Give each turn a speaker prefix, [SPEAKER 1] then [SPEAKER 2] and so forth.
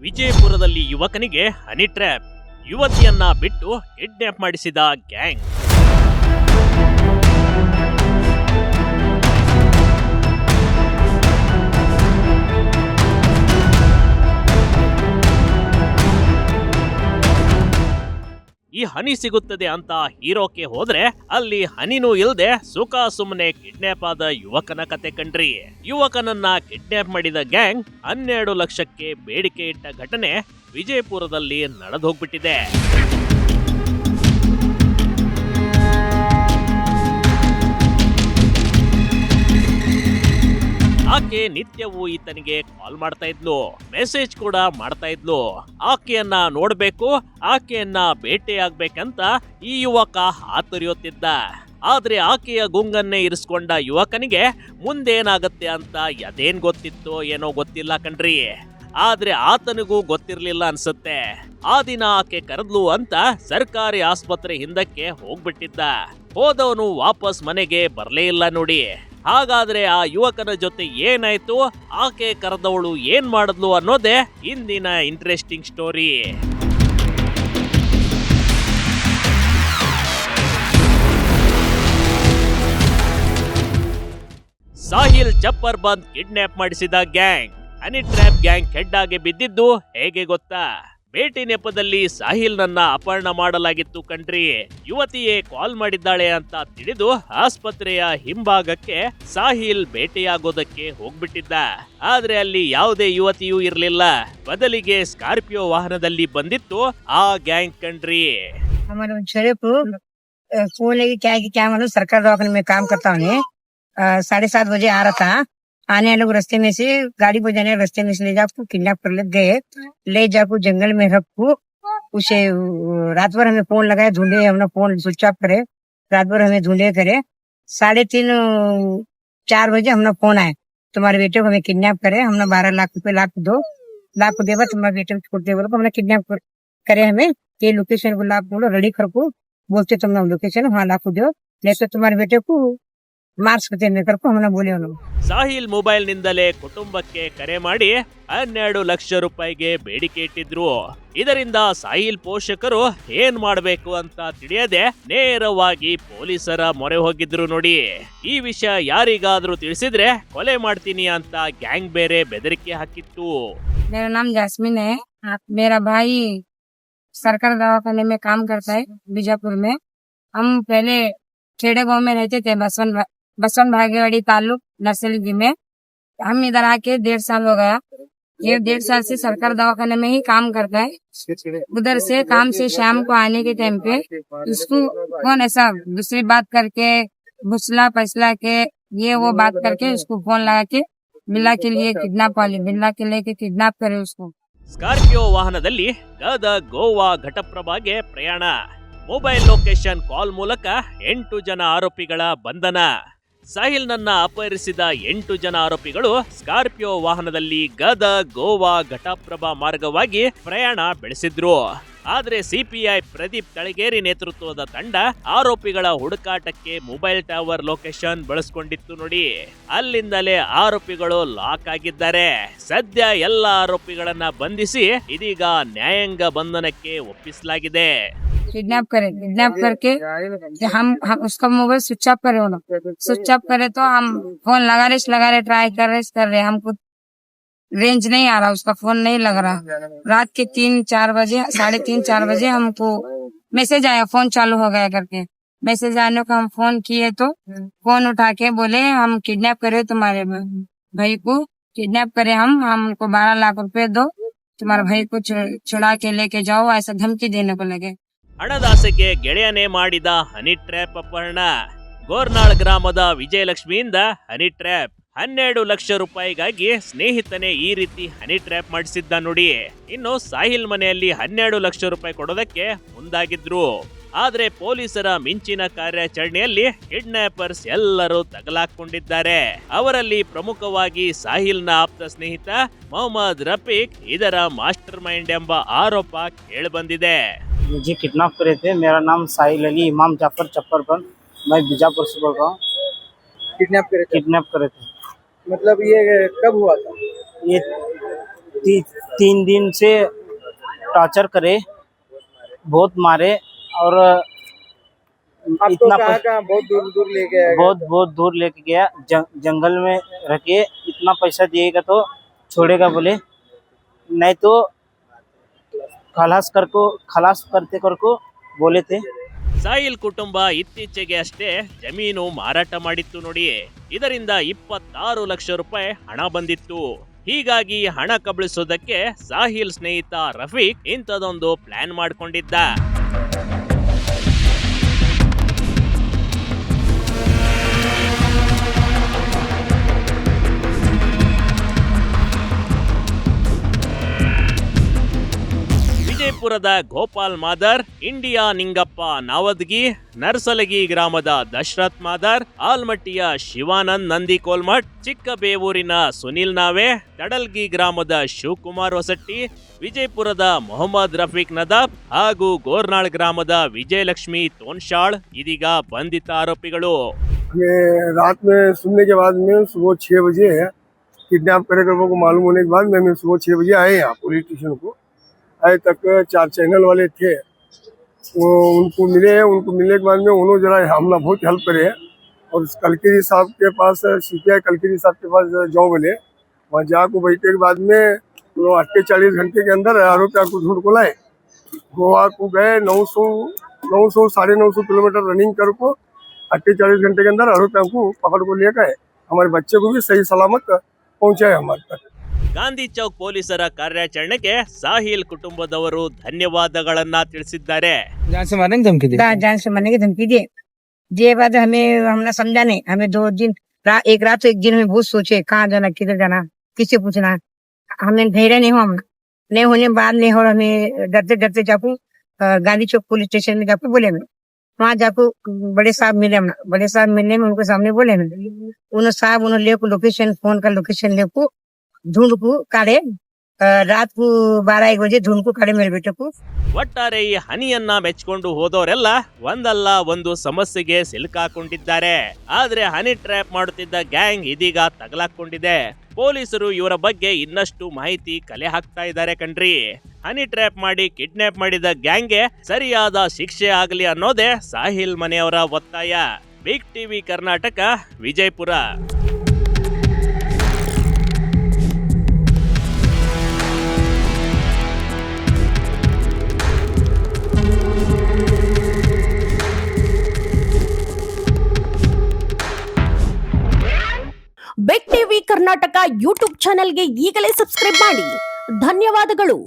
[SPEAKER 1] ವಿಜಯಪುರದಲ್ಲಿ ಯುವಕನಿಗೆ honey trap, ಯುವತಿಯನ್ನ ಬಿಟ್ಟು kidnap ಮಾಡಿಸಿದ ಗ್ಯಾಂಗ್. ಈ ಹನಿ ಸಿಗುತ್ತದೆ ಅಂತ ಹೀರೋಕೆ ಹೋದ್ರೆ ಅಲ್ಲಿ ಹನಿನೂ ಇಲ್ದೆ ಸುಖ ಸುಮ್ಮನೆ ಕಿಡ್ನಾಪ್ ಆದ ಯುವಕನ ಕತೆ ಕಣ್ರಿ. ಯುವಕನನ್ನ ಕಿಡ್ನಾಪ್ ಮಾಡಿದ ಗ್ಯಾಂಗ್ 12 ಲಕ್ಷಕ್ಕೆ ಬೇಡಿಕೆ ಇಟ್ಟ ಘಟನೆ ವಿಜಯಪುರದಲ್ಲಿ ನಡೆದೋಗ್ಬಿಟ್ಟಿದೆ. ಆಕೆ ನಿತ್ಯವೂ ಈತನಿಗೆ ಕಾಲ್ ಮಾಡ್ತಾ ಇದ್ಲು, ಮೆಸೇಜ್ ಕೂಡ ಮಾಡ್ತಾ ಇದ್ಲು. ಆಕೆಯನ್ನ ನೋಡ್ಬೇಕು, ಆಕೆಯನ್ನ ಭೇಟಿಯಾಗ್ಬೇಕಂತ ಈ ಯುವಕ ಹಾತೊರೆಯುತ್ತಿದ್ದ. ಆದ್ರೆ ಆಕೆಯ ಗುಂಗನ್ನೇ ಇರಿಸ್ಕೊಂಡ ಯುವಕನಿಗೆ ಮುಂದೇನಾಗತ್ತೆ ಅಂತ ಅದೇನ್ ಗೊತ್ತಿತ್ತೋ ಏನೋ ಗೊತ್ತಿಲ್ಲ ಕಣ್ರಿ. ಆದ್ರೆ ಆತನಿಗೂ ಗೊತ್ತಿರ್ಲಿಲ್ಲ ಅನ್ಸುತ್ತೆ. ಆ ದಿನ ಆಕೆ ಕರೆದ್ಲು ಅಂತ ಸರ್ಕಾರಿ ಆಸ್ಪತ್ರೆ ಹಿಂದಕ್ಕೆ ಹೋಗ್ಬಿಟ್ಟಿದ್ದ. ಹೋದವನು ವಾಪಸ್ ಮನೆಗೆ ಬರ್ಲೇ ಇಲ್ಲ ನೋಡಿ. ಹಾಗಾದ್ರೆ ಆ ಯುವಕನ ಜೊತೆ ಏನಾಯ್ತು, ಆಕೆ ಕರೆದವಳು ಏನ್ ಮಾಡಿದ್ಲು ಅನ್ನೋದೇ ಇಂದಿನ ಇಂಟ್ರೆಸ್ಟಿಂಗ್ ಸ್ಟೋರಿ. ಸಾಹಿಲ್ ಚಪ್ಪರ್ ಬಂದ್ ಕಿಡ್ನಾಪ್ ಮಾಡಿಸಿದ gang. Honey trap gang head ಆಗಿ ಬಿದ್ದಿದ್ದು ಹೇಗೆ ಗೊತ್ತಾ? ಭೇಟಿ ನೆಪದಲ್ಲಿ ಸಾಹಿಲ್ ನನ್ನ ಅಪಹರಣ ಮಾಡಲಾಗಿತ್ತು ಕಣ್ರಿ. ಯುವತಿಯೇ ಕಾಲ್ ಮಾಡಿದ್ದಾಳೆ ಅಂತ ತಿಳಿದು ಆಸ್ಪತ್ರೆಯ ಹಿಂಭಾಗಕ್ಕೆ ಸಾಹಿಲ್ ಭೇಟಿಯಾಗೋದಕ್ಕೆ ಹೋಗ್ಬಿಟ್ಟಿದ್ದ. ಆದ್ರೆ ಅಲ್ಲಿ ಯಾವುದೇ ಯುವತಿಯೂ ಇರ್ಲಿಲ್ಲ. ಬದಲಿಗೆ ಸ್ಕಾರ್ಪಿಯೋ ವಾಹನದಲ್ಲಿ ಬಂದಿತ್ತು ಆ ಗ್ಯಾಂಗ್ ಕಣ್ರಿ.
[SPEAKER 2] सरकार दवाखाने में काम करता हूँ। 7:30 बजे आ रहा था। आने लोग रास्ते में से गाड़ी बजाने रास्ते में से ले जाकर किडनैप कर गए। ले जाकर जंगल में रखो। उसे रात भर हमें फोन लगाए, ढूंढे, हमने फोन स्विच ऑफ करे। रात भर हमें ढूंढे करे। 3:30-4 बजे हमने फोन आए, तुम्हारे बेटे को हमें किडनैप करे, हमने 12 लाख रुपए लाख देगा तुम्हारे बेटे को छोड़ दे बोलो। हमने किडनैप करे, हमें ये लोकेशन को लाख बोलो रेडी करको, बोलते तुमने लोकेशन वहाँ लाख दो, नहीं तो तुम्हारे बेटे को ಮಾರ್ಕ್ಸ್ ಬೋಲೆ.
[SPEAKER 1] ಸಾಹಿಲ್ ಮೊಬೈಲ್ ನಿಂದಲೇ ಕುಟುಂಬಕ್ಕೆ ಕರೆ ಮಾಡಿ 12 ಲಕ್ಷ ರೂಪಾಯಿಗೆ ಬೇಡಿಕೆ ಇಟ್ಟಿದ್ರು. ಇದರಿಂದ ಸಾಹಿಲ್ ಪೋಷಕರು ಏನ್ ಮಾಡಬೇಕು ಅಂತ ತಿಳಿಯದೆ ನೇರವಾಗಿ ಪೊಲೀಸರ ಮೊರೆ ಹೋಗಿದ್ರು ನೋಡಿ. ಈ ವಿಷಯ ಯಾರಿಗಾದ್ರೂ ತಿಳಿಸಿದ್ರೆ ಕೊಲೆ ಮಾಡ್ತೀನಿ ಅಂತ ಗ್ಯಾಂಗ್ ಬೇರೆ ಬೆದರಿಕೆ ಹಾಕಿತ್ತು.
[SPEAKER 2] मेरा नाम जास्मिन है। मेरा भाई सरकार दवाखाने में काम करता है बीजापुर में। हम पहले खेड़े गांव में रहते थे, बसवन भागेवाड़ी ताल्लुक नर्सरी में। हम इधर आके 1.5 साल हो गया। ये 1.5 साल से सरकार दवाखाने में ही काम करता है। उधर से काम से शाम को आने के टाइम पे उसको कौन ऐसा दूसरी बात करके भुसला फैसला के ये वो बात करके उसको फोन लगा के बिल्ला के लिए बिल्ला के लेके किडनैप करे उसको.
[SPEAKER 1] ಸ್ಕಾರ್ಪಿಯೋ ವಾಹನದಲ್ಲಿ ಗದಗ ಗೋವಾ ಘಟಪ್ರಭಾಗೆ ಪ್ರಯಾಣ. ಮೊಬೈಲ್ ಲೊಕೇಶನ್ ಕಾಲ್ ಮೂಲಕ 8 ಜನ ಆರೋಪಿಗಳ ಬಂಧನ. ಸಾಹಿಲ್ ನನ್ನ ಅಪಹರಿಸಿದ 8 ಜನ ಆರೋಪಿಗಳು ಸ್ಕಾರ್ಪಿಯೋ ವಾಹನದಲ್ಲಿ ಗದಗ ಗೋವಾ ಘಟಪ್ರಭಾ ಮಾರ್ಗವಾಗಿ ಪ್ರಯಾಣ ಬೆಳೆಸಿದ್ರು. ಆದ್ರೆ ಸಿಪಿಐ ಪ್ರದೀಪ್ ತಳಗೇರಿ ನೇತೃತ್ವದ ತಂಡ ಆರೋಪಿಗಳ ಹುಡುಕಾಟಕ್ಕೆ ಮೊಬೈಲ್ ಟವರ್ ಲೊಕೇಶನ್ ಬಳಸ್ಕೊಂಡಿತ್ತು ನೋಡಿ. ಅಲ್ಲಿಂದಲೇ ಆರೋಪಿಗಳು ಲಾಕ್ ಆಗಿದ್ದಾರೆ. ಸದ್ಯ ಎಲ್ಲ ಆರೋಪಿಗಳನ್ನ ಬಂಧಿಸಿ ಇದೀಗ ನ್ಯಾಯಾಂಗ ಬಂಧನಕ್ಕೆ ಒಪ್ಪಿಸಲಾಗಿದೆ.
[SPEAKER 2] किडनैप करके हम उसका मोबाइल स्विच ऑफ करे तो हम फोन लगा रहे ट्राई कर रहे हमको रेंज नहीं आ रहा, उसका फोन नहीं लग रहा। रात के 3-4 बजे 3:30-4 बजे हमको मैसेज आया फोन चालू हो गया करके। मैसेज आने को हम फोन किए तो फोन उठा के बोले हम किडनैप करे तुम्हारे भाई को, किडनैप करे हमको 12 लाख रुपए दो, तुम्हारे भाई को छुड़ा के लेके जाओ, ऐसा धमकी देने को लगे.
[SPEAKER 1] ಹಣದಾಸೆಗೆ ಗೆಳೆಯನೇ ಮಾಡಿದ ಹನಿ ಟ್ರ್ಯಾಪ್ ಅಪಹರಣ. ಗೋರ್ನಾಳ್ ಗ್ರಾಮದ ವಿಜಯಲಕ್ಷ್ಮಿಯಿಂದ ಹನಿ ಟ್ರ್ಯಾಪ್. 12 ಲಕ್ಷ ರೂಪಾಯಿಗಾಗಿ ಸ್ನೇಹಿತನೇ ಈ ರೀತಿ ಹನಿ ಟ್ರ್ಯಾಪ್ ಮಾಡಿಸಿದ್ದ ನೋಡಿ. ಇನ್ನು ಸಾಹಿಲ್ ಮನೆಯಲ್ಲಿ 12 ಲಕ್ಷ ರೂಪಾಯಿ ಕೊಡೋದಕ್ಕೆ ಮುಂದಾಗಿದ್ರು. ಆದ್ರೆ ಪೊಲೀಸರ ಮಿಂಚಿನ ಕಾರ್ಯಾಚರಣೆಯಲ್ಲಿ ಕಿಡ್ನಾಪರ್ಸ್ ಎಲ್ಲರೂ ತಗಲಾಕೊಂಡಿದ್ದಾರೆ. ಅವರಲ್ಲಿ ಪ್ರಮುಖವಾಗಿ ಸಾಹಿಲ್ನ ಆಪ್ತ ಸ್ನೇಹಿತ ಮೊಹಮ್ಮದ್ ರಫೀಕ್ ಇದರ ಮಾಸ್ಟರ್ ಮೈಂಡ್ ಎಂಬ ಆರೋಪ ಕೇಳಿಬಂದಿದೆ.
[SPEAKER 3] मुझे किडनैप करे थे। मेरा नाम साहिल अली इमाम जाफर चप्परबंद, मैं बीजापुर से बोल रहा हूँ। किडनैप करे थे। मतलब ये कब हुआ था? ये 3 दिन से टॉर्चर करे, बहुत मारे और इतना बहुत दूर लेके आया, बहुत दूर लेके गया। जंगल में रखे, इतना पैसा दिएगा तो छोड़ेगा बोले, नहीं तो खलास करते करको बोले थे।
[SPEAKER 1] ಸಾಹಿಲ್ ಕುಟುಂಬ ಇತ್ತೀಚೆಗೆ ಅಷ್ಟೇ ಜಮೀನು ಮಾರಾಟ ಮಾಡಿತ್ತು ನೋಡಿ. ಇದರಿಂದ 26 ಲಕ್ಷ ರೂಪಾಯಿ ಹಣ ಬಂದಿತ್ತು. ಹೀಗಾಗಿ ಹಣ ಕಬಳಿಸೋದಕ್ಕೆ ಸಾಹಿಲ್ ಸ್ನೇಹಿತ ರಫೀಕ್ ಇಂಥದೊಂದು ಪ್ಲಾನ್ ಮಾಡ್ಕೊಂಡಿದ್ದ. ವಿಜಯಪುರದ ಗೋಪಾಲ್ ಮಾದರ್, ಇಂಡಿಯಾ ನಿಂಗಪ್ಪ ನಾವದ್ಗಿ, ನರ್ಸಲಗಿ ಗ್ರಾಮದ ದಶರಥ್ ಮಾದರ್, ಆಲ್ಮಟ್ಟಿಯ ಶಿವಾನಂದ್ ನಂದಿ ಕೋಲ್ಮಠ್, ಚಿಕ್ಕಬೇವೂರಿನ ಸುನಿಲ್ ನಾವೆ, ತಡಲ್ಗಿ ಗ್ರಾಮದ ಶಿವಕುಮಾರ್ ಹೊಸಟ್ಟಿ, ವಿಜಯಪುರದ ಮೊಹಮ್ಮದ್ ರಫೀಕ್ ನದಾಬ್ ಹಾಗೂ ಗೋರ್ನಾಳ್ ಗ್ರಾಮದ ವಿಜಯಲಕ್ಷ್ಮಿ ತೋನ್ಶಾಳ್ ಇದೀಗ ಬಂಧಿತ ಆರೋಪಿಗಳು.
[SPEAKER 4] रात में सुनने के बाद में सुबह 6 बजे किडनैप करे को मालूम होने के बाद मैं सुबह 6 बजे आए यहाँ पुलिस स्टेशन को। आए तक 4 चैनल वाले थे, वो उनको मिलने के बाद में उन्होंने जरा हमला बहुत हेल्प करे। और कलकरी साहब के पास, CPI कलकरी साहब के पास जाओ बोले, वहाँ जाकर बैठने के बाद में 48 घंटे के अंदर आरोपी को ढूंढ को लाए। गोवा को गए, 900 साढ़े 900 किलोमीटर रनिंग कर को 48 घंटे के अंदर आरोपी को पकड़ को लेकर आए। हमारे बच्चे को भी सही सलामत पहुँचाए हमारे तक।
[SPEAKER 1] ಗಾಂಧಿ ಚೌಕ್ ಪೊಲೀಸರ ಕಾರ್ಯಾಚರಣೆಗೆ ಸಾಹಿಲ್ ಕುಟುಂಬದವರು ಧನ್ಯವಾದಗಳನ್ನ ತಿಳಿಸಿದ್ದಾರೆ.
[SPEAKER 2] जान से मारने की धमकी दिए। ये बात हमने समझा नहीं। हमें 2 दिन एक रात तो एक दिन में बहुत सोचे कहाँ जाना, किधर जाना, किससे पूछना। हमें धैर्य नहीं नहीं होने बाद नहीं हो, हमें डरते जाकू गांधी चौक पुलिस स्टेशन में जाकू बोले। मैं वहाँ जाकू बड़े साहब मिलने में उनके सामने बोले। उन्होंने ले लोकेशन, फोन का लोकेशन ले को ढूंढ को काढ़े, रात को 12-1 बजे ढूंढ को काढ़े मेरे बेटे को।
[SPEAKER 1] ಒಟ್ಟಾರೆ ಈ ಹನಿಯನ್ನ ಮೆಚ್ಕೊಂಡು ಹೋದವರೆಲ್ಲ ಒಂದಲ್ಲ ಒಂದು ಸಮಸ್ಯೆಗೆ ಸಿಲುಕಾಕೊಂಡಿದ್ದಾರೆ. ಆದ್ರೆ ಹನಿ ಟ್ರ್ಯಾಪ್ ಮಾಡುತ್ತಿದ್ದ ಗ್ಯಾಂಗ್ ಇದೀಗ ತಗಲಾಕೊಂಡಿದೆ. ಪೊಲೀಸರು ಇವರ ಬಗ್ಗೆ ಇನ್ನಷ್ಟು ಮಾಹಿತಿ ಕಲೆ ಹಾಕ್ತಾ ಇದ್ದಾರೆ ಕಣ್ರಿ. ಹನಿ ಟ್ರ್ಯಾಪ್ ಮಾಡಿ ಕಿಡ್ನಾಪ್ ಮಾಡಿದ ಗ್ಯಾಂಗ್ಗೆ ಸರಿಯಾದ ಶಿಕ್ಷೆ ಆಗಲಿ ಅನ್ನೋದೇ ಸಾಹಿಲ್ ಮನೆಯವರ ಒತ್ತಾಯ. Big TV Karnataka, Vijayapura.
[SPEAKER 5] Big TV Karnataka YouTube ಚಾನೆಲ್ಗೆ ಈಗಲೇ ಸಬ್ಸ್ಕ್ರೈಬ್ ಮಾಡಿ. ಧನ್ಯವಾದಗಳು.